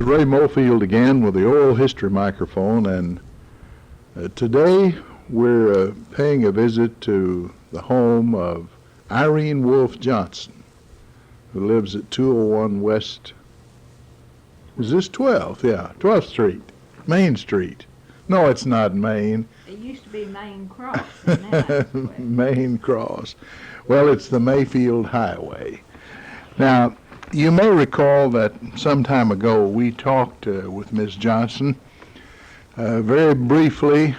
Ray Mofield again with the Oral History microphone, and today we're paying a visit to the home of Irene Wolfe Johnson, who lives at 201 West, is this 12th? Yeah, 12th Street, Main Street. No, it's not Main. It used to be Main Cross. And now it's West. Main Cross. Well, it's the Mayfield Highway. Now, you may recall that some time ago we talked with Ms. Johnson. Very briefly,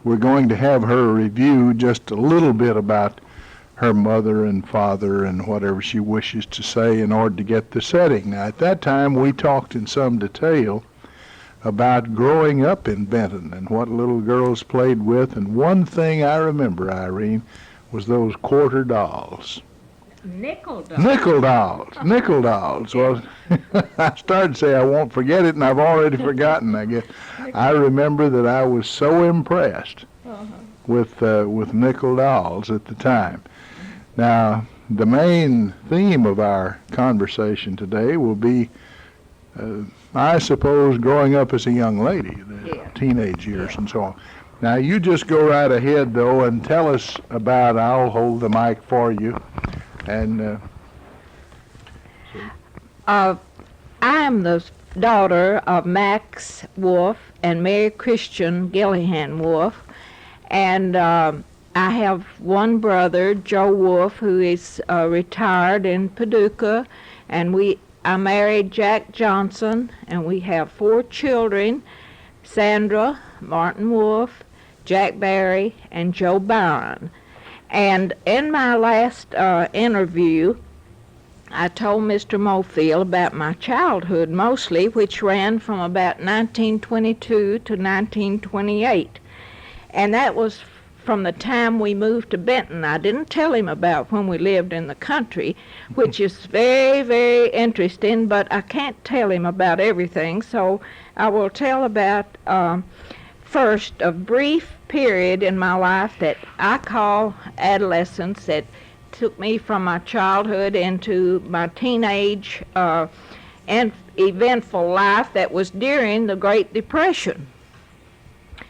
we're going to have her review just a little bit about her mother and father and whatever she wishes to say in order to get the setting. Now, at that time, we talked in some detail about growing up in Benton and what little girls played with, and one thing I remember, Irene, was those quarter dolls. Nickel dolls. Nickel dolls. Well, I started to say I won't forget it, and I've already forgotten, I guess. I remember that I was so impressed with nickel dolls at the time. Now, the main theme of our conversation today will be, I suppose, growing up as a young lady, the teenage years and so on. Now, you just go right ahead, though, and tell us about, I'll hold the mic for you. And I am the daughter of Max Wolfe and Mary Christian Gillihan Wolfe, and I have one brother, Joe Wolfe, who is retired in Paducah, and I married Jack Johnson, and we have 4 children: Sandra, Martin Wolfe, Jack Barry, and Joe Byron. And in my last interview, I told Mr. Mofield about my childhood mostly, which ran from about 1922 to 1928. And that was from the time we moved to Benton. I didn't tell him about when we lived in the country, which is very, very interesting, but I can't tell him about everything, so I will tell about first a brief period in my life that I call adolescence, that took me from my childhood into my teenage and eventful life that was during the Great Depression.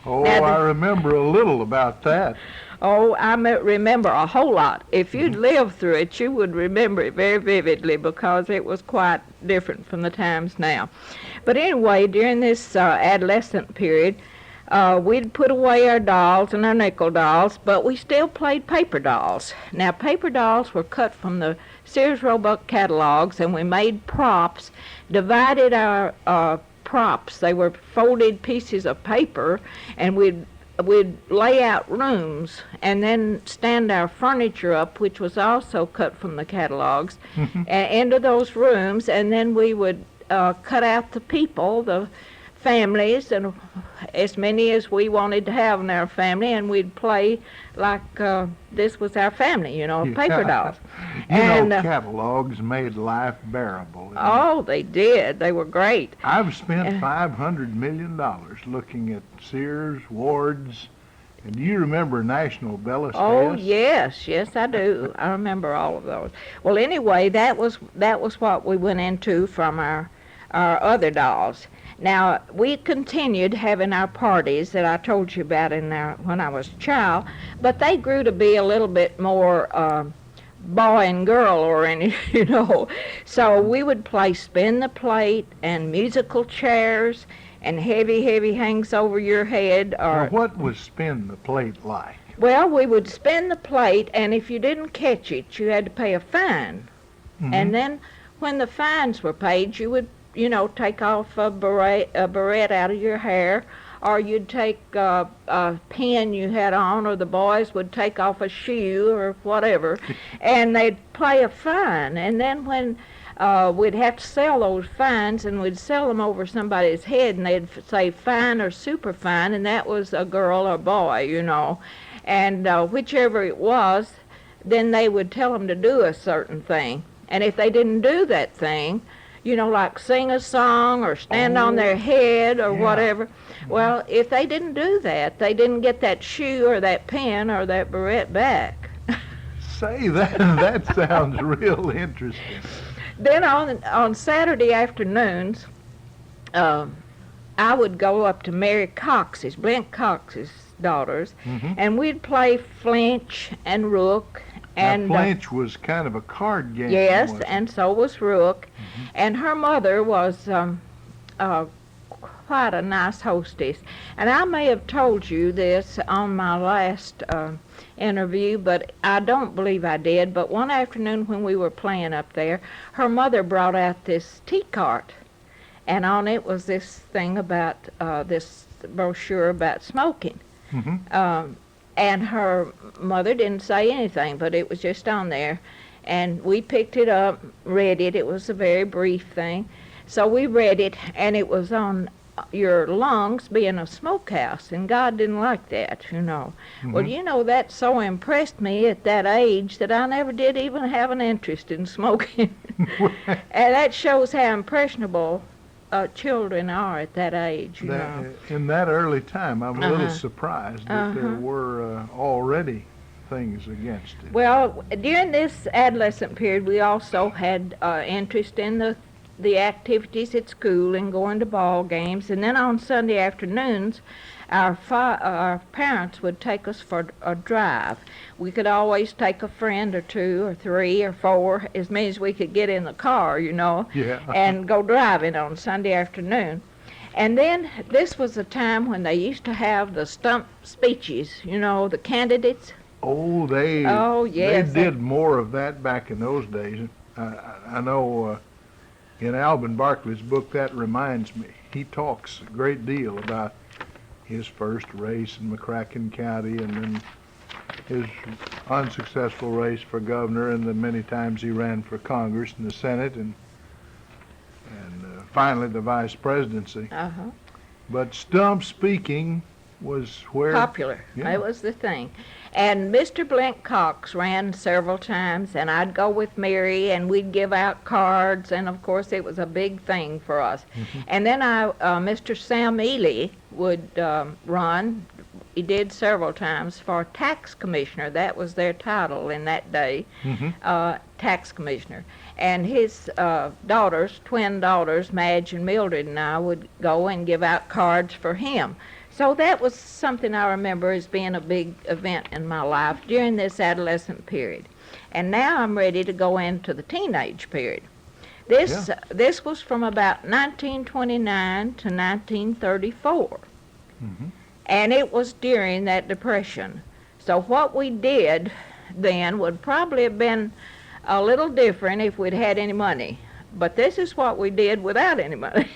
Oh, I remember a little about that. Oh, I remember a whole lot. If you'd lived through it, you would remember it very vividly, because it was quite different from the times now. But anyway, during this adolescent period, we'd put away our dolls and our nickel dolls, but we still played paper dolls. Now, paper dolls were cut from the Sears Roebuck catalogs, and we made props, divided our props. They were folded pieces of paper, and we'd lay out rooms and then stand our furniture up, which was also cut from the catalogs, into those rooms, and then we would cut out the people, the families, and as many as we wanted to have in our family, and we'd play like this was our family, paper dolls. Catalogs made life bearable. Oh, they did. They were great. I've spent $500 million looking at Sears, Ward's, and do you remember National Bellis? Oh, yes, I do. I remember all of those. Well, anyway, that was what we went into from our other dolls. Now, we continued having our parties that I told you about when I was a child, but they grew to be a little bit more boy and girl oriented, So we would play spin the plate and musical chairs and heavy hangs over your head. Now, what was spin the plate like? Well, we would spin the plate, and if you didn't catch it, you had to pay a fine. And then when the fines were paid, you would take off a beret out of your hair, or you'd take a pin you had on, or the boys would take off a shoe or whatever, and they'd pay a fine. And then when we'd have to sell those fines, and we'd sell them over somebody's head, and they'd say fine or super fine, and that was a girl or boy, And whichever it was, then they would tell them to do a certain thing. And if they didn't do that thing, like sing a song or stand on their head or whatever. Well, if they didn't do that, they didn't get that shoe or that pin or that beret back. Say, that sounds real interesting. Then on Saturday afternoons, uh, I would go up to Mary Cox's, Blent Cox's daughters, and we'd play flinch and rook. And now, flinch was kind of a card game. yes, wasn't it? and so was rook. And her mother was quite a nice hostess. And I may have told you this on my last interview, but I don't believe I did. But one afternoon when we were playing up there, her mother brought out this tea cart, and on it was this thing about this brochure about smoking. And her mother didn't say anything, but it was just on there. And we picked it up, read it. It was a very brief thing. So we read it, and it was on your lungs being a smokehouse, and God didn't like that, you know. Well, you know, that so impressed me at that age that I never did even have an interest in smoking. And that shows how impressionable children are at that age, you know. In that early time, I'm a little surprised that there were already things against it. Well, during this adolescent period, we also had interest in the activities at school and going to ball games. And then on Sunday afternoons, our parents would take us for a drive. We could always take a friend or two or three or four, as many as we could get in the car, you know, and go driving on Sunday afternoon. And then this was a time when they used to have the stump speeches, you know, the candidates. Oh, yes, they did more of that back in those days. I know in Alvin Barkley's book, that reminds me, he talks a great deal about his first race in McCracken County, and then his unsuccessful race for governor, and the many times he ran for Congress and the Senate, and finally the vice presidency. But stump speaking was where popular. That was the thing. And Mr. Blent Cox ran several times, and I'd go with Mary, and we'd give out cards, and of course it was a big thing for us. And then Mr. Sam Ely would run. He did several times for tax commissioner. That was their title in that day, tax commissioner. And his daughters, twin daughters, Madge and Mildred, and I would go and give out cards for him. So that was something I remember as being a big event in my life during this adolescent period. And now I'm ready to go into the teenage period. This was from about 1929 to 1934. And it was during that Depression. So what we did then would probably have been a little different if we'd had any money. But this is what we did without any money.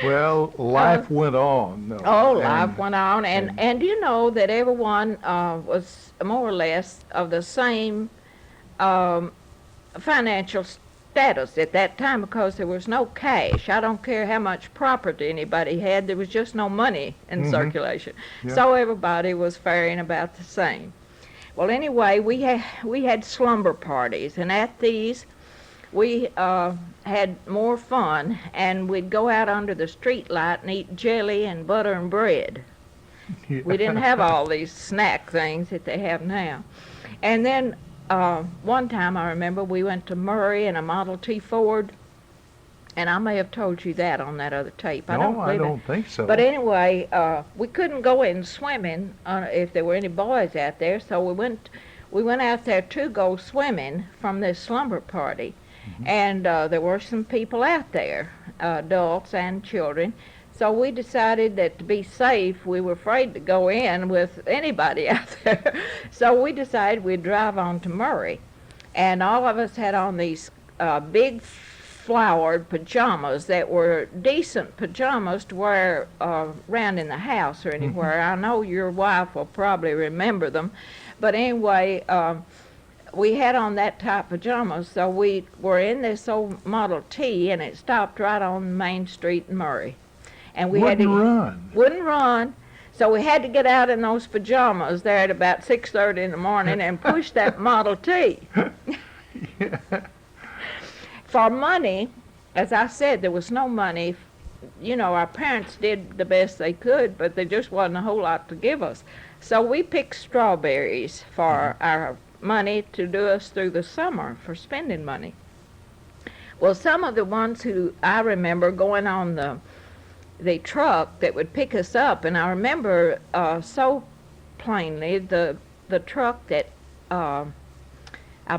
Well, life went on. Though. Life went on. And you know that everyone was more or less of the same financial status at that time, because there was no cash. I don't care how much property anybody had, there was just no money in circulation. So everybody was faring about the same. Well, anyway, we had slumber parties, and at these we had more fun, and we'd go out under the street light and eat jelly and butter and bread. We didn't have all these snack things that they have now. And then one time I remember we went to Murray in a Model T Ford, and I may have told you that on that other tape. I don't think so. But anyway, we couldn't go in swimming if there were any boys out there, so we went out there to go swimming from this slumber party. And there were some people out there, adults and children. So we decided that to be safe, we were afraid to go in with anybody out there. So we decided we'd drive on to Murray. And all of us had on these big flowered pajamas that were decent pajamas to wear around in the house or anywhere. I know your wife will probably remember them. But anyway, we had on that type pajamas, so we were in this old Model T, and it stopped right on Main Street in Murray. And we wouldn't run. Wouldn't run. So we had to get out in those pajamas there at about 6:30 in the morning and push that Model T. For money, as I said, there was no money. You know, our parents did the best they could, but there just wasn't a whole lot to give us. So we picked strawberries for our money to do us through the summer for spending money. Well, some of the ones who I remember going on the truck that would pick us up, and I remember so plainly the truck that I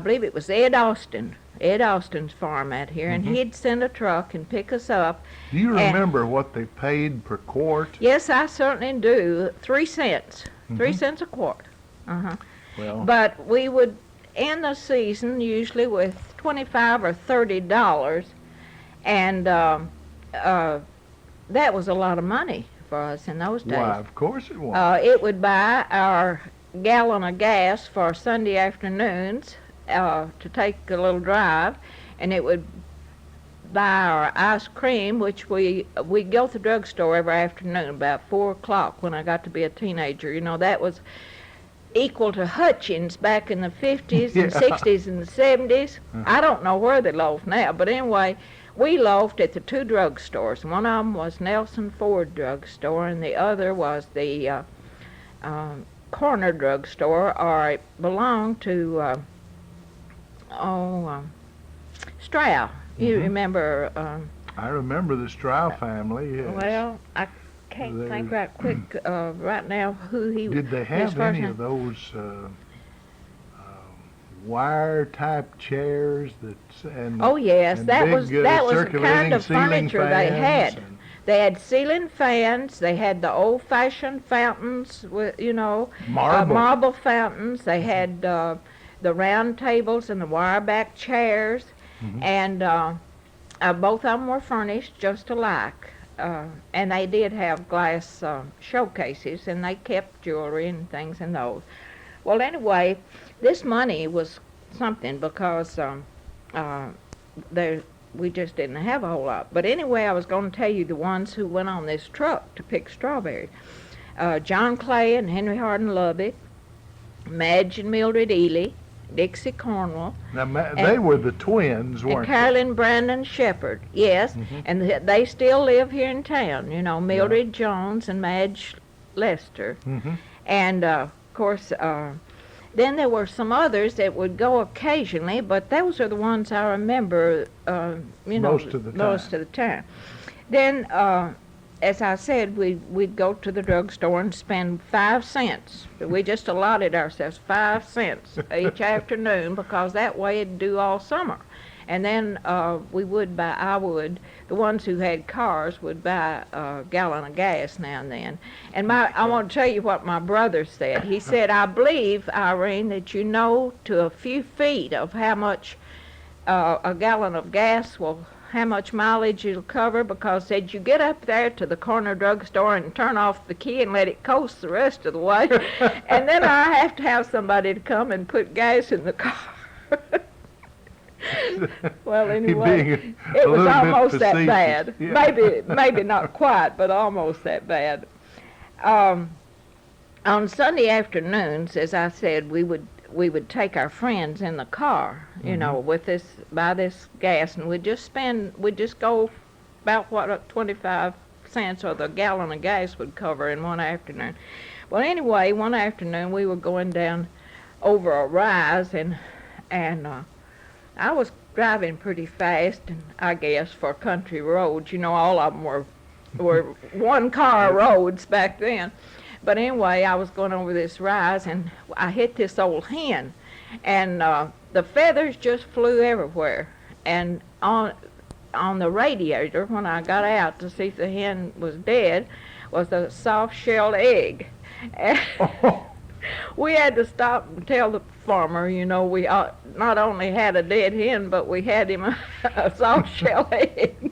believe it was Ed Austin's farm out here, and he'd send a truck and pick us up. Do you remember what they paid per quart? Yes, I certainly do. 3 cents. 3 cents a quart. Well, But we would end the season usually with $25 or $30, and that was a lot of money for us in those days. why, of course it was. It would buy our gallon of gas for Sunday afternoons to take a little drive, and it would buy our ice cream, which we'd go to the drugstore every afternoon about 4 o'clock when I got to be a teenager. You know, that was equal to Hutchins back in the 50s and 60s and the 70s. I don't know where they loafed now, but anyway, we loafed at the 2 drugstores. One of them was Nelson Ford drugstore, and the other was the corner drugstore, or it belonged to Stroud. You remember? I remember the Stroud family, yes. Well, I can't think right quick right now who he. Did they his have first any name. of those wire-type chairs and Oh yes, and that big, was the kind circulating of ceiling furniture they fans had. and They had ceiling fans. They had the old-fashioned fountains, with marble fountains. They had the round tables and the wire-back chairs, and both of them were furnished just alike. And they did have glass showcases, and they kept jewelry and things in those. Well, anyway, this money was something because we just didn't have a whole lot. But anyway, I was going to tell you the ones who went on this truck to pick strawberries. John Clay and Henry Hardin Lubbock, Madge and Mildred Ely, Dixie Cornwell. Now, they were the twins, And weren't Carolyn Brandon Shepherd, yes, and they still live here in town, Mildred Jones and Madge Lester. And, of course, then there were some others that would go occasionally, but those are the ones I remember, Most of the time. Then, as I said, we'd go to the drugstore and spend 5 cents. We just allotted ourselves 5 cents each afternoon because that way it'd do all summer. And then the ones who had cars would buy a gallon of gas now and then. And I want to tell you what my brother said. He said, I believe, Irene, that you know to a few feet of how much a gallon of gas how much mileage it'll cover, because said you get up there to the corner drugstore and turn off the key and let it coast the rest of the way, and then I have to have somebody to come and put gas in the car. Well, anyway, it was almost that bad. Yeah. Maybe not quite, but almost that bad. On Sunday afternoons, as I said, we would take our friends in the car, buy this gas, and we'd just go about what 25 cents or the gallon of gas would cover in one afternoon. Well, anyway, one afternoon we were going down over a rise, and I was driving pretty fast, and I guess for country roads, all of them were one-car roads back then. But anyway, I was going over this rise, and I hit this old hen, and the feathers just flew everywhere. And on the radiator, when I got out to see if the hen was dead, was a soft-shelled egg. And we had to stop and tell the farmer, we not only had a dead hen, but we had him a soft-shelled egg.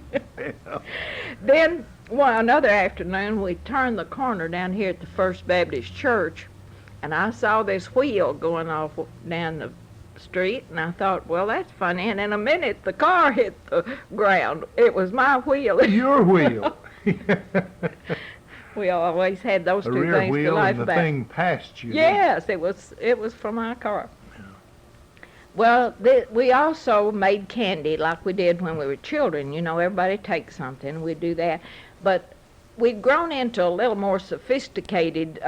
Then, another afternoon, we turned the corner down here at the First Baptist Church, and I saw this wheel going off down the street, and I thought, well, that's funny. And in a minute, the car hit the ground. It was my wheel. Your wheel. We always had those A two rear things to wheel laugh and the about. thing passed you. Yes, it was from my car. Well, we also made candy like we did when we were children. Everybody takes something. We do that. But we'd grown into a little more sophisticated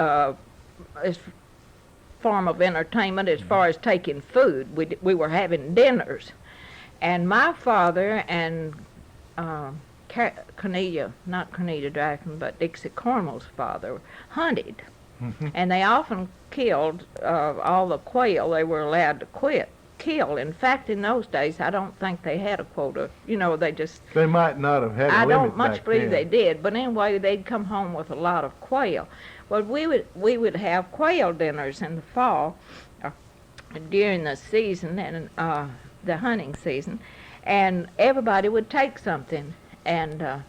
form of entertainment as far as taking food. We were having dinners. And my father and not Cornelia Jackson, but Dixie Cornwell's father, hunted. And they often killed all the quail they were allowed to kill. In fact, in those days, I don't think they had a quota. They might not have had a I limit don't much back believe then. they did, but anyway, they'd come home with a lot of quail. Well, we would have quail dinners in the fall during the season and the hunting season, and everybody would take something. And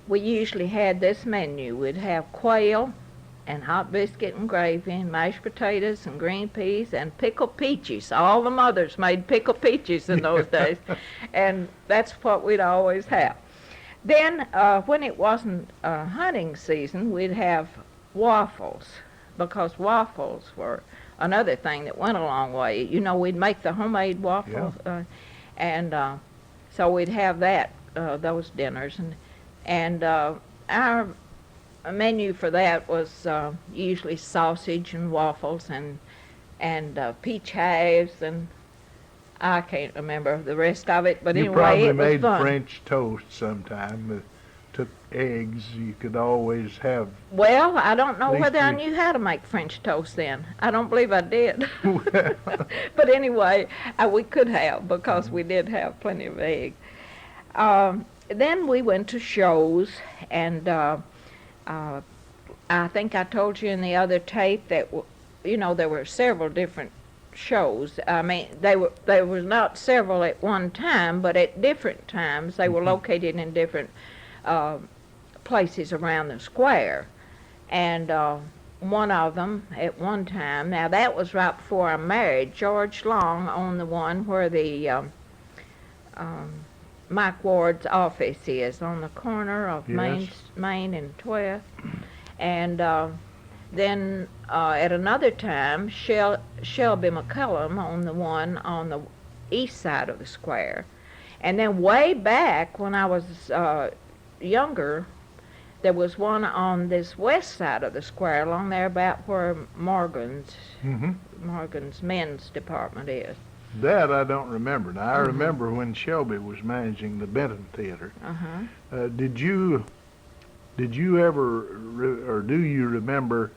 we usually had this menu. We'd have quail and hot biscuit and gravy and mashed potatoes and green peas and pickled peaches. All the mothers made pickled peaches in those days, and that's what we'd always have. Then when it wasn't hunting season, we'd have waffles, because waffles were another thing that went a long way. We'd make the homemade waffles, and so we'd have those dinners, and our menu for that was usually sausage and waffles and peach halves, and I can't remember the rest of it, but You anyway, probably it was made fun. French toast sometime. Took eggs. You could always have. Well, I don't know These whether I three. knew how to make French toast then. I don't believe I did. Well, But anyway, we could have, because we did have plenty of eggs. Then we went to shows, and I think I told you in the other tape that there were several different shows. I mean, there were not several at one time, but at different times they were located in different places around the square. And one of them at one time, now that was right before I married, George Long owned the one where the Mike Ward's office is, on the corner of Yes. Main and 12th. And then at another time, Shelby McCullum owned the one on the east side of the square. And then way back when I was younger, there was one on this west side of the square, along there about where Morgan's men's department is. that I don't remember. Now I remember when Shelby was managing the Benton Theater. Did you ever or do you remember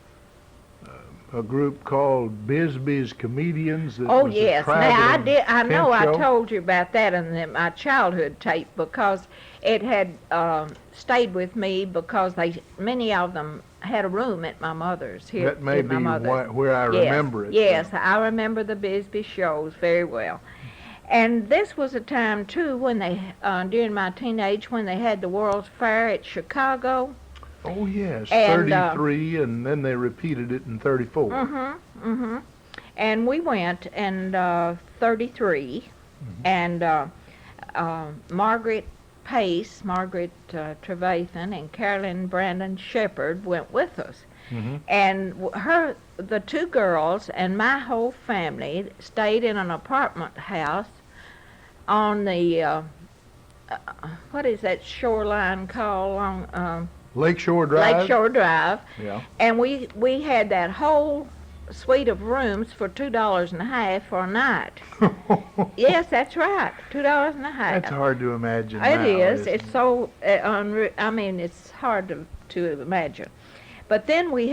a group called Bisbee's Comedians? That Oh was a yes, now I traveling did. I know tent I show? told you about that in my childhood tape, because it had stayed with me, because many of them had a room at my mother's here. That may at be my mother's. where I remember it. Yes, I remember the Bisbee shows very well. And this was a time too when they, during my teenage, when they had the World's Fair at Chicago. Oh yes, And, 33, and then they repeated it in 34. And we went in 33, and Margaret Pace, Margaret Trevathan, and Carolyn Brandon Shepherd went with us. And the two girls and my whole family stayed in an apartment house on the, what is that shoreline called, along Lakeshore Drive. Lakeshore Drive. Yeah. And we had that whole suite of rooms for $2.50 for a night. Yes, that's right, $2.50. That's hard to imagine. It now, is. isn't It's so unreal. I mean, it's hard to imagine. But then we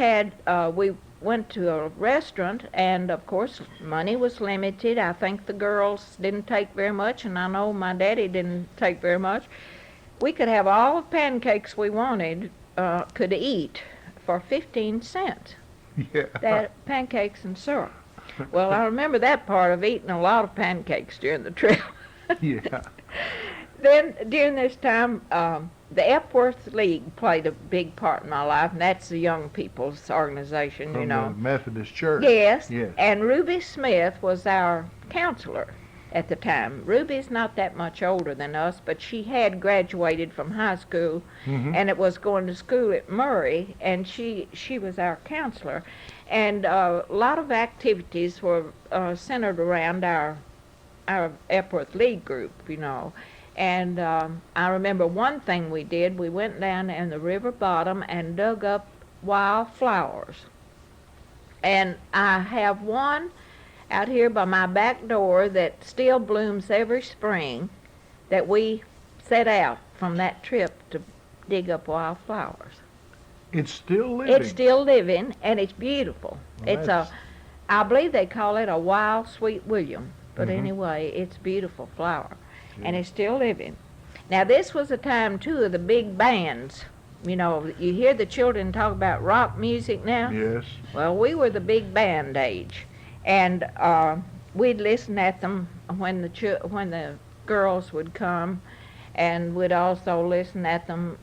went to a restaurant, and of course money was limited. I think the girls didn't take very much, and I know my daddy didn't take very much. We could have all the pancakes we wanted, could eat for 15 cents. Yeah. That pancakes and syrup. Well, I remember that part of eating a lot of pancakes during the trip. Yeah. Then during this time, the Epworth League played a big part in my life, and that's the young people's organization, From the Methodist Church. Yes. Yes. And Ruby Smith was our counselor at the time. Ruby's not that much older than us, but she had graduated from high school and it was going to school at Murray, and she was our counselor. And a lot of activities were centered around our Epworth League group, And I remember one thing we did. We went down in the river bottom and dug up wild flowers. And I have one out here by my back door that still blooms every spring, that we set out from that trip to dig up wildflowers. It's still living. It's still living, and it's beautiful. Well, It's that's- I believe they call it a wild sweet William, but Mhm. anyway, it's a beautiful flower, and Yeah. it's still living. Now, this was a time, too, of the big bands. You know, you hear the children talk about rock music now. Yes. Well, we were the big band age, and we'd listen at them when the girls would come, and we'd also listen at them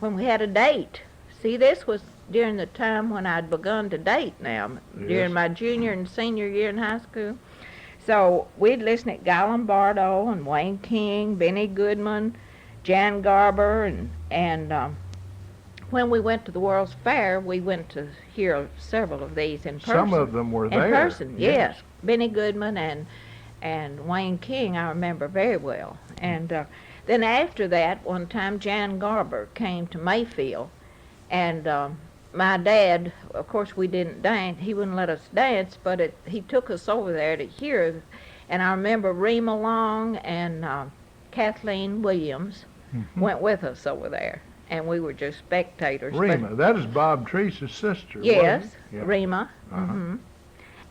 when we had a date. See, this was during the time when I'd begun to date now, Yes. during my junior and senior year in high school. So we'd listen at Guy Lombardo and Wayne King, Benny Goodman, Jan Garber, and when we went to the World's Fair, we went to hear several of these in person. Some of them were there. In person, yes. Benny Goodman and Wayne King, I remember very well. And then after that, one time Jan Garber came to Mayfield, and my dad, of course we didn't dance, he wouldn't let us dance, but he took us over there to hear, and I remember Rema Long and Kathleen Williams went with us over there, and we were just spectators. but- Rema, that is Bob Treese's sister. wasn't Yes, it? Yeah. Rema. Uh-huh.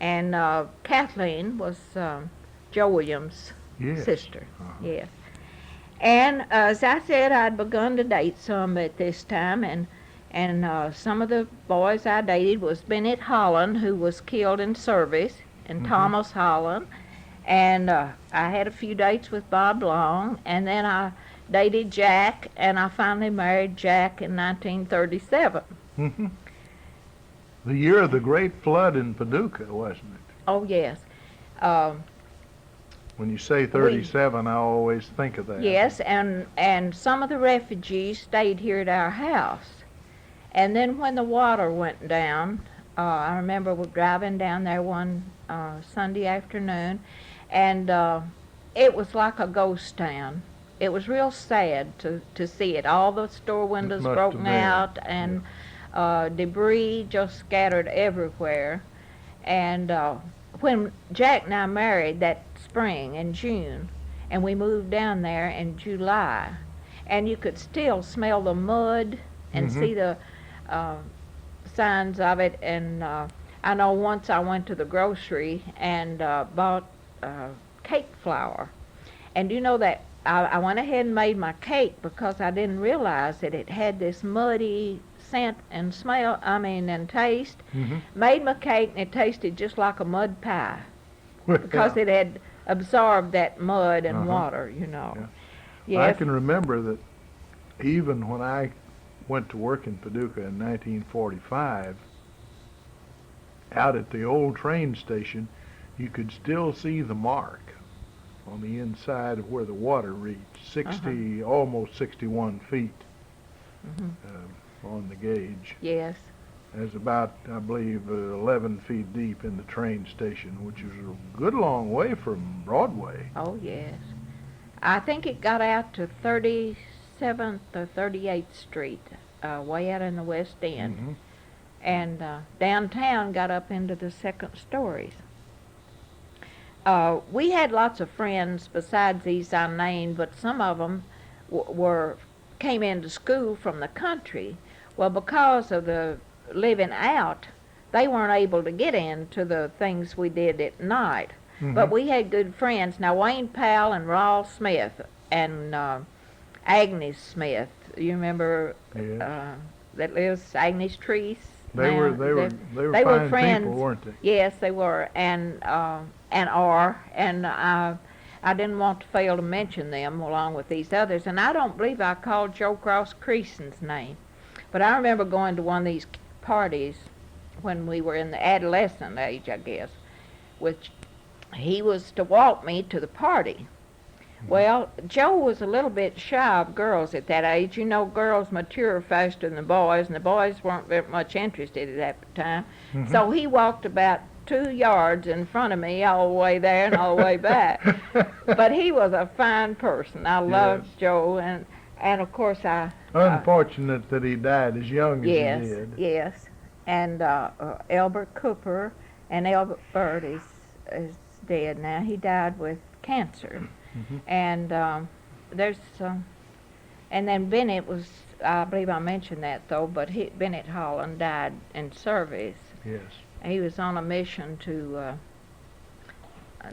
And Kathleen was Joe Williams' Yes. sister. Uh-huh. Yes. And as I said, I'd begun to date some at this time, and some of the boys I dated was Bennett Holland, who was killed in service, and Thomas Holland. And I had a few dates with Bob Long, and then I dated Jack, and I finally married Jack in 1937. Mhm. The year of the great flood in Paducah, wasn't it? Oh, yes. When you say 37, I always think of that. Yes, and some of the refugees stayed here at our house. And then when the water went down, I remember we driving down there one Sunday afternoon, and it was like a ghost town. It was real sad to see it. All the store windows must have broken been, out, and debris just scattered everywhere. And when Jack and I married that spring in June, and we moved down there in July, and you could still smell the mud and see the signs of it. And I know once I went to the grocery and bought cake flour, and you know that I went ahead and made my cake because I didn't realize that it had this muddy scent and smell, and taste. Mhm. Made my cake, and it tasted just like a mud pie Well, because it had absorbed that mud and Uh-huh. water, you know. Yeah. I Yes. can remember that even when I went to work in Paducah in 1945, out at the old train station, you could still see the mark on the inside of where the water reached, 60, almost 61 feet on the gauge. Yes. It's about, I believe, 11 feet deep in the train station, which is a good long way from Broadway. Oh, yes. I think it got out to 37th or 38th Street, way out in the West End. Mhm. And downtown got up into the second stories. We had lots of friends besides these I named, but some of them came into school from the country. Well, because of the living out, they weren't able to get into the things we did at night. But we had good friends. Now, Wayne Powell and Rawl Smith and Agnes Smith, you remember Yes. that lives Agnes Treese? They now? were They were fine friends. people, weren't they? Yes, they were, and I didn't want to fail to mention them along with these others. And I don't believe I called Joe Cross Creason's name, but I remember going to one of these parties when we were in the adolescent age, I guess, which he was to walk me to the party. Well, Joe was a little bit shy of girls at that age. You know, girls mature faster than the boys, and the boys weren't very much interested at that time. So he walked about 2 yards in front of me all the way there and all the way back. But he was a fine person. I loved Joe, and of course I... Unfortunate that he died as young as yes, he did. yes. And Albert Cooper, and Albert is is dead now. He died with cancer. Mhm. And there's, and then Bennett was, I believe I mentioned that though, but Bennett Holland died in service. Yes. He was on a mission to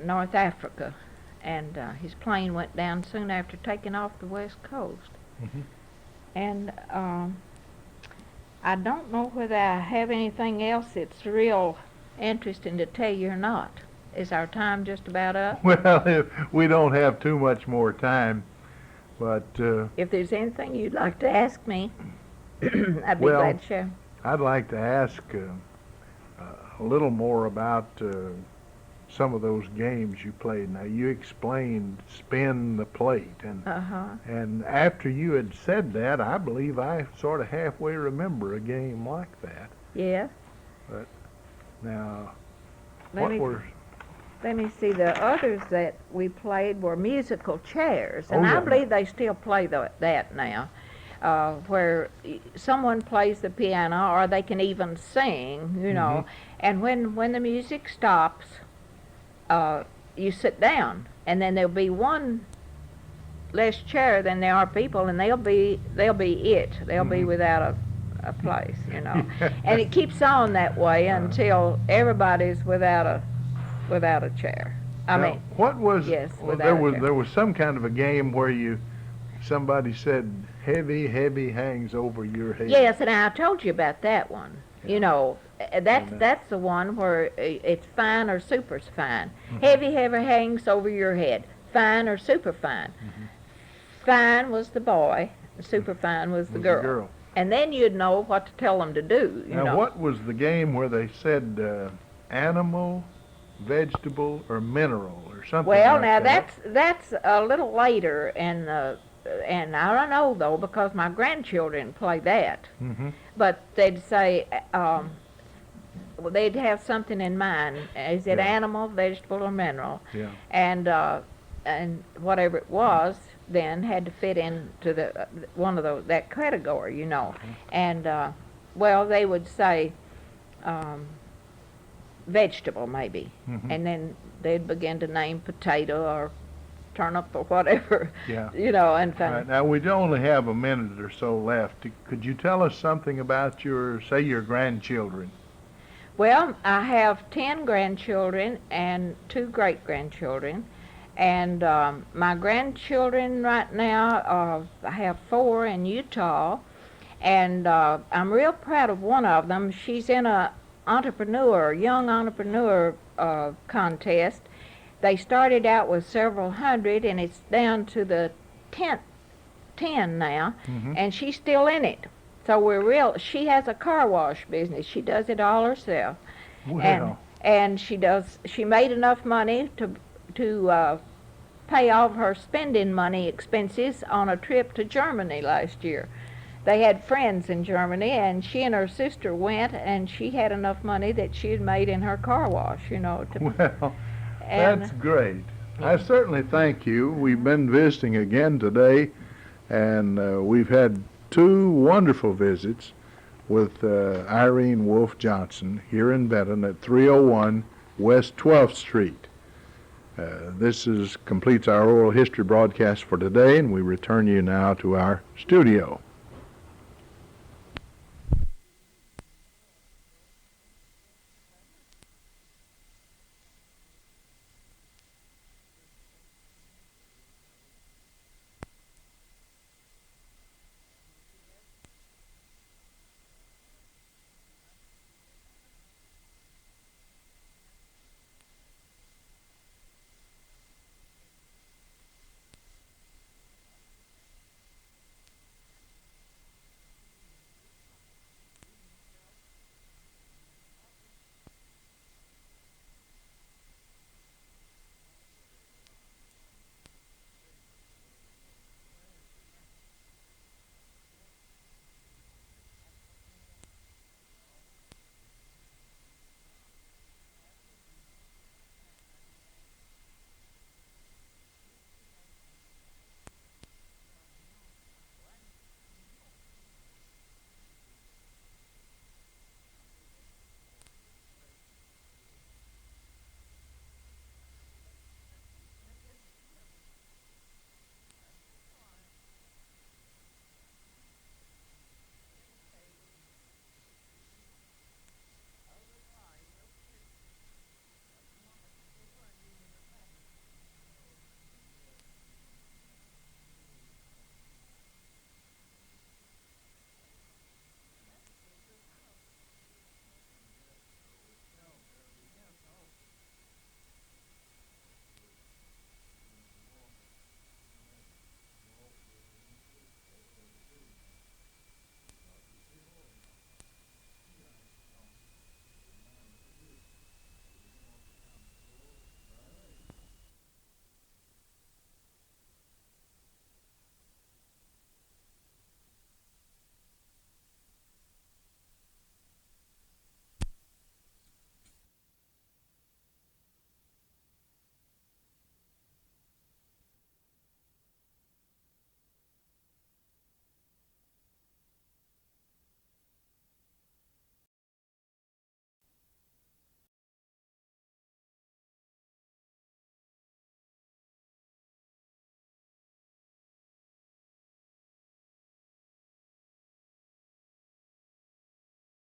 North Africa, and his plane went down soon after taking off the West Coast. Mhm. And I don't know whether I have anything else that's real interesting to tell you or not. Is our time just about up? Well, we don't have too much more time, but If there's anything you'd like to ask me, I'd be Well, glad to share. I'd like to ask a little more about some of those games you played. Now, you explained spin the plate, Uh-huh. and after you had said that, I believe I sort of halfway remember a game like that. Yes. Now, Let what me- were... Let me see, the others that we played were musical chairs, and Oh, I yeah. believe they still play that now, where someone plays the piano or they can even sing, you know, and when the music stops, you sit down, and then there'll be one less chair than there are people, and they'll be be without a place, you know, and it keeps on that way until everybody's without a chair. I Now, mean, what was... yes, well, without a chair. there was some kind of a game where somebody said, heavy, heavy hangs over your head. yes, and I told you about that one. Yeah. You know, that's the one where it's fine or super's fine. Heavy, heavy hangs over your head. Fine or super fine. Fine was the boy, super fine was the girl. And then you'd know what to tell them to do. You Now, know. what was the game where they said animal, vegetable, or mineral, or something Well, like now that? that's a little later, and I don't know though because my grandchildren play that. Mm-hmm. But they'd say, well, they'd have something in mind. Is it Yeah. animal, vegetable, or mineral? Yeah. And whatever it was, then had to fit into the one of those that category, you know. And well, they would say vegetable maybe, Mhm. and then they'd begin to name potato or turnip or whatever, Yeah. you know. And All right. Now, we only have a minute or so left. Could you tell us something about your grandchildren? Well, I have 10 grandchildren and 2 great-grandchildren. And my grandchildren right now, I have 4 in Utah. And I'm real proud of one of them. She's in a young entrepreneur contest. They started out with several hundred, and it's down to the 10 now. Mhm. And she's still in it. So she has a car wash business. She does it all herself. Well, And she made enough money to pay off her spending money expenses on a trip to Germany last year. They had friends in Germany, and she and her sister went, and she had enough money that she had made in her car wash, you know. well, And that's great. I certainly thank you. We've been visiting again today, and we've had 2 wonderful visits with Irene Wolfe Johnson here in Benton at 301 West 12th Street. This completes our oral history broadcast for today, and we return you now to our studio.